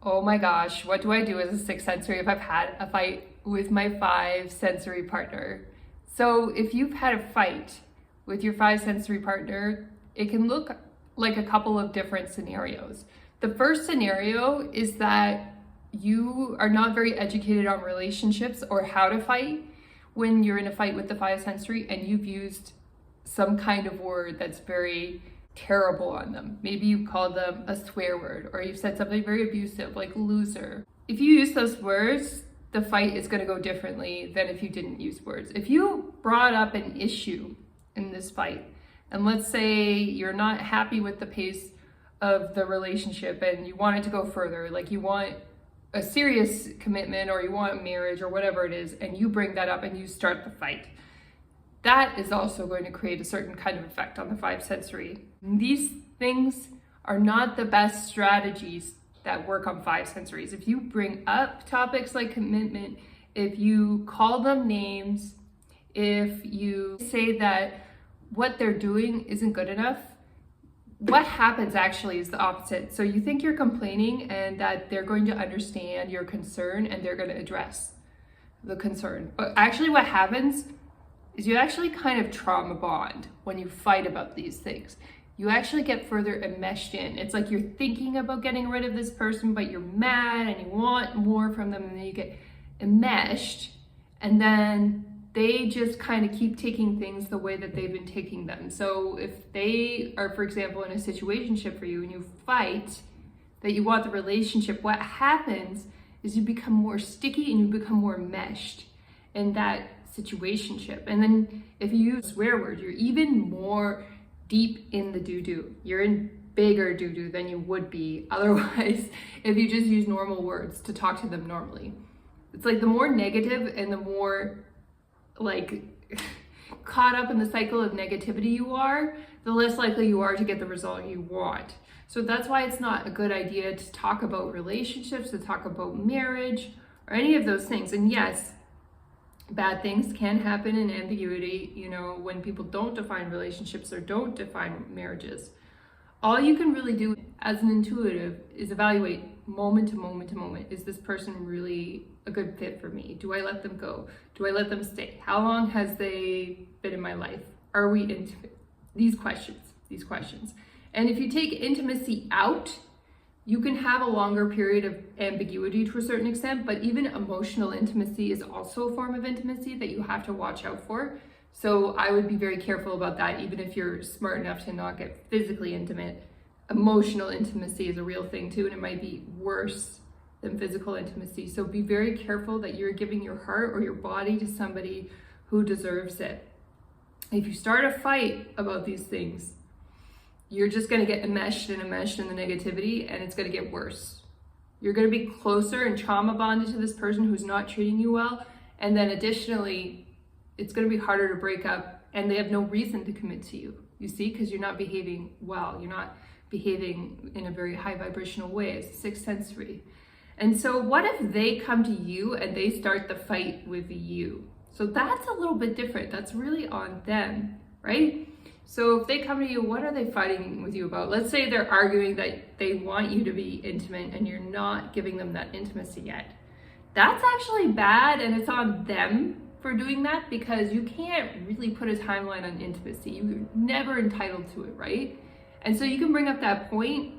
Oh my gosh, what do I do as a sixth sensory if I've had a fight with my five sensory partner? So if you've had a fight with your five sensory partner, it can look like a couple of different scenarios. The first scenario is that you are not very educated on relationships or how to fight when you're in a fight with the five sensory and you've used some kind of word that's very terrible on them. Maybe you called them a swear word, or you've said something very abusive like loser. If you use those words, the fight is going to go differently than if you didn't use words. If you brought up an issue in this fight, and let's say you're not happy with the pace of the relationship and you want it to go further, like you want a serious commitment or you want marriage or whatever it is, and you bring that up and you start the fight, that is also going to create a certain kind of effect on the five sensory. These things are not the best strategies that work on five sensories. If you bring up topics like commitment, if you call them names, if you say that what they're doing isn't good enough, what happens actually is the opposite. So you think you're complaining and that they're going to understand your concern and they're going to address the concern. But actually what happens is you actually kind of trauma bond when you fight about these things. You actually get further enmeshed in. It's like you're thinking about getting rid of this person, but you're mad and you want more from them, and then you get enmeshed, and then they just kind of keep taking things the way that they've been taking them. So if they are, for example, in a situationship for you and you fight that you want the relationship, what happens is you become more sticky and you become more enmeshed in that situationship. And then if you use swear words, you're even more deep in the doo-doo. You're in bigger doo-doo than you would be otherwise if you just use normal words to talk to them normally. It's like the more negative and the more like caught up in the cycle of negativity you are, the less likely you are to get the result you want. So that's why it's not a good idea to talk about relationships, to talk about marriage or any of those things. And yes, bad things can happen in ambiguity, when people don't define relationships or don't define marriages. All you can really do as an intuitive is evaluate moment to moment to moment. Is this person really a good fit for me? Do I let them go? Do I let them stay? How long has they been in my life? Are we intimate? These questions. And if you take intimacy out, you can have a longer period of ambiguity to a certain extent, but even emotional intimacy is also a form of intimacy that you have to watch out for. So I would be very careful about that, even if you're smart enough to not get physically intimate. Emotional intimacy is a real thing too, and it might be worse than physical intimacy. So be very careful that you're giving your heart or your body to somebody who deserves it. If you start a fight about these things, you're just going to get enmeshed in the negativity, and it's going to get worse. You're going to be closer and trauma bonded to this person who's not treating you well. And then additionally, it's going to be harder to break up, and they have no reason to commit to you, you see, because you're not behaving well. You're not behaving in a very high vibrational way. It's the sixth sensory. And so what if they come to you and they start the fight with you? So that's a little bit different. That's really on them, right? So if they come to you, what are they fighting with you about? Let's say they're arguing that they want you to be intimate and you're not giving them that intimacy yet. That's actually bad, and it's on them for doing that, because you can't really put a timeline on intimacy. You're never entitled to it, right? And so you can bring up that point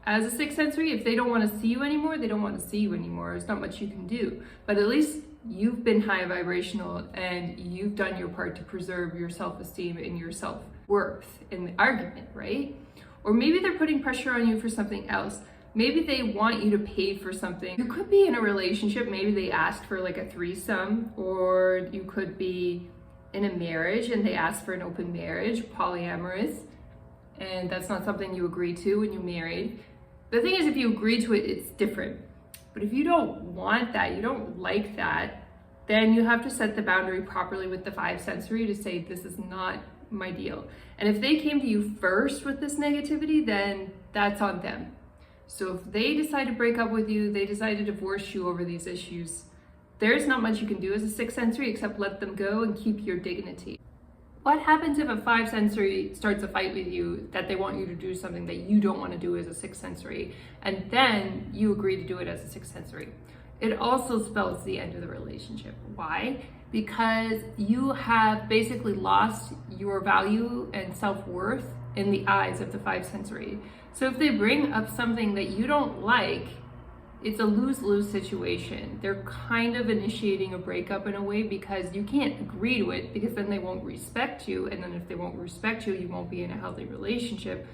as a sixth sensory. If they don't want to see you anymore, they don't want to see you anymore. There's not much you can do. But at least you've been high vibrational and you've done your part to preserve your self-esteem and your self-worth in the argument, right? Or maybe they're putting pressure on you for something else. Maybe they want you to pay for something. You could be in a relationship, maybe they asked for like a threesome, or you could be in a marriage and they asked for an open marriage, polyamorous, and that's not something you agree to when you married. The thing is, if you agree to it, it's different. But if you don't want that, you don't like that, then you have to set the boundary properly with the five sensory to say, this is not my deal. And if they came to you first with this negativity, then that's on them. So if they decide to break up with you, they decide to divorce you over these issues, there's not much you can do as a sixth sensory except let them go and keep your dignity. What happens if a 5 sensory starts a fight with you that they want you to do something that you don't want to do as a 6 sensory, and then you agree to do it as a 6 sensory? It also spells the end of the relationship. Why? Because you have basically lost your value and self-worth in the eyes of the 5 sensory. So if they bring up something that you don't like, it's a lose-lose situation. They're kind of initiating a breakup in a way, because you can't agree to it, because then they won't respect you. And then if they won't respect you, you won't be in a healthy relationship.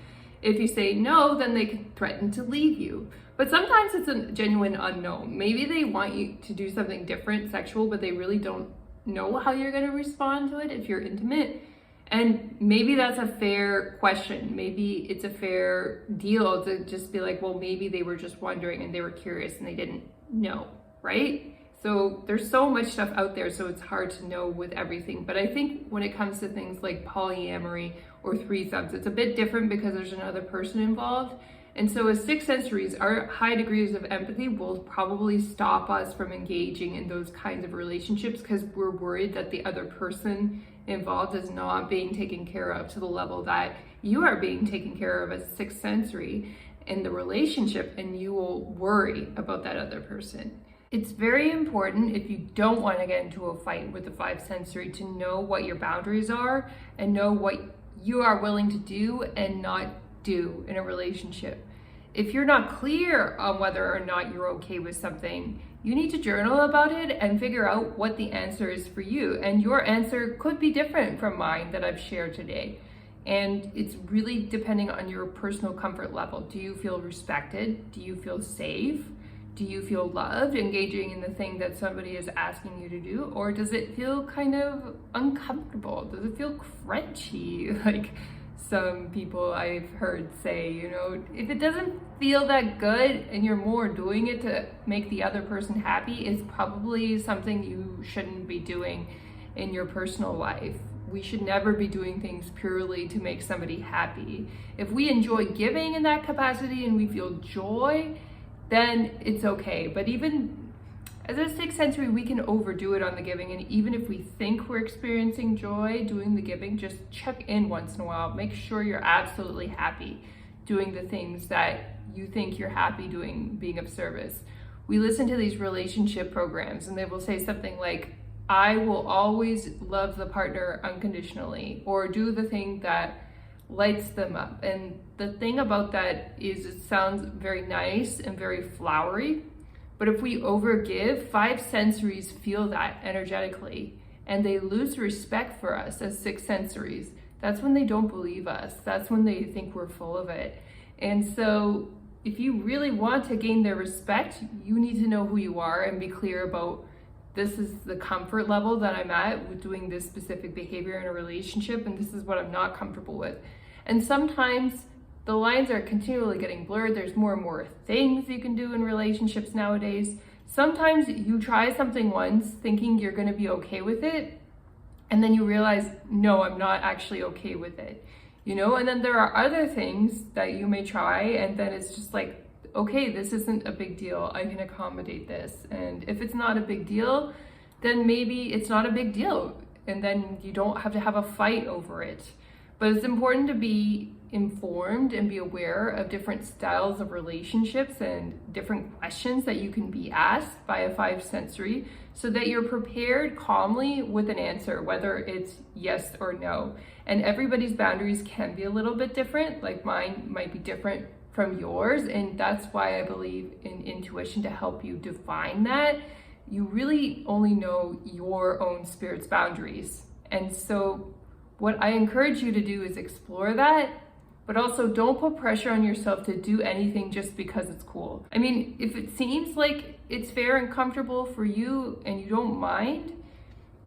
If you say no, then they can threaten to leave you. But sometimes it's a genuine unknown. Maybe they want you to do something different, sexual, but they really don't know how you're going to respond to it if you're intimate. And maybe that's a fair question. Maybe it's a fair deal to just be like, well, maybe they were just wondering and they were curious and they didn't know, right? So there's so much stuff out there, so it's hard to know with everything. But I think when it comes to things like polyamory or threesomes, it's a bit different because there's another person involved. And so as 6 sensories, our high degrees of empathy will probably stop us from engaging in those kinds of relationships, because we're worried that the other person involved is not being taken care of to the level that you are being taken care of as 6 sensory in the relationship, and you will worry about that other person. It's very important, if you don't want to get into a fight with the 5 sensory, to know what your boundaries are and know what you are willing to do and not do in a relationship. If you're not clear on whether or not you're okay with something, you need to journal about it and figure out what the answer is for you. And your answer could be different from mine that I've shared today. And it's really depending on your personal comfort level. Do you feel respected? Do you feel safe? Do you feel loved engaging in the thing that somebody is asking you to do? Or does it feel kind of uncomfortable? Does it feel crunchy? Like some people I've heard say, if it doesn't feel that good and you're more doing it to make the other person happy, it's probably something you shouldn't be doing in your personal life. We should never be doing things purely to make somebody happy. If we enjoy giving in that capacity and we feel joy, then it's okay. But even as a 6 sensory, we can overdo it on the giving. And even if we think we're experiencing joy doing the giving, just check in once in a while. Make sure you're absolutely happy doing the things that you think you're happy doing, being of service. We listen to these relationship programs and they will say something like, I will always love the partner unconditionally, or do the thing that lights them up. And the thing about that is it sounds very nice and very flowery, but if we overgive, 5 sensories feel that energetically, and they lose respect for us as 6 sensories. That's when they don't believe us. That's when they think we're full of it. And so if you really want to gain their respect, you need to know who you are and be clear about, this is the comfort level that I'm at with doing this specific behavior in a relationship, and this is what I'm not comfortable with. And sometimes the lines are continually getting blurred. There's more and more things you can do in relationships nowadays. Sometimes you try something once thinking you're going to be okay with it, and then you realize, no, I'm not actually okay with it. And then there are other things that you may try, and then it's just like, okay, this isn't a big deal. I can accommodate this. And if it's not a big deal, then maybe it's not a big deal. And then you don't have to have a fight over it. But it's important to be informed and be aware of different styles of relationships and different questions that you can be asked by a 5 sensory, so that you're prepared calmly with an answer, whether it's yes or no. And everybody's boundaries can be a little bit different, like mine might be different from yours. And that's why I believe in intuition to help you define that. You really only know your own spirit's boundaries. And so what I encourage you to do is explore that, but also don't put pressure on yourself to do anything just because it's cool. I mean, if it seems like it's fair and comfortable for you and you don't mind,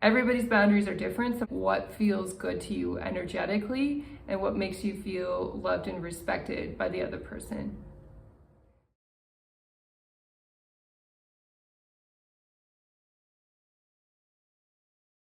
everybody's boundaries are different. So what feels good to you energetically and what makes you feel loved and respected by the other person.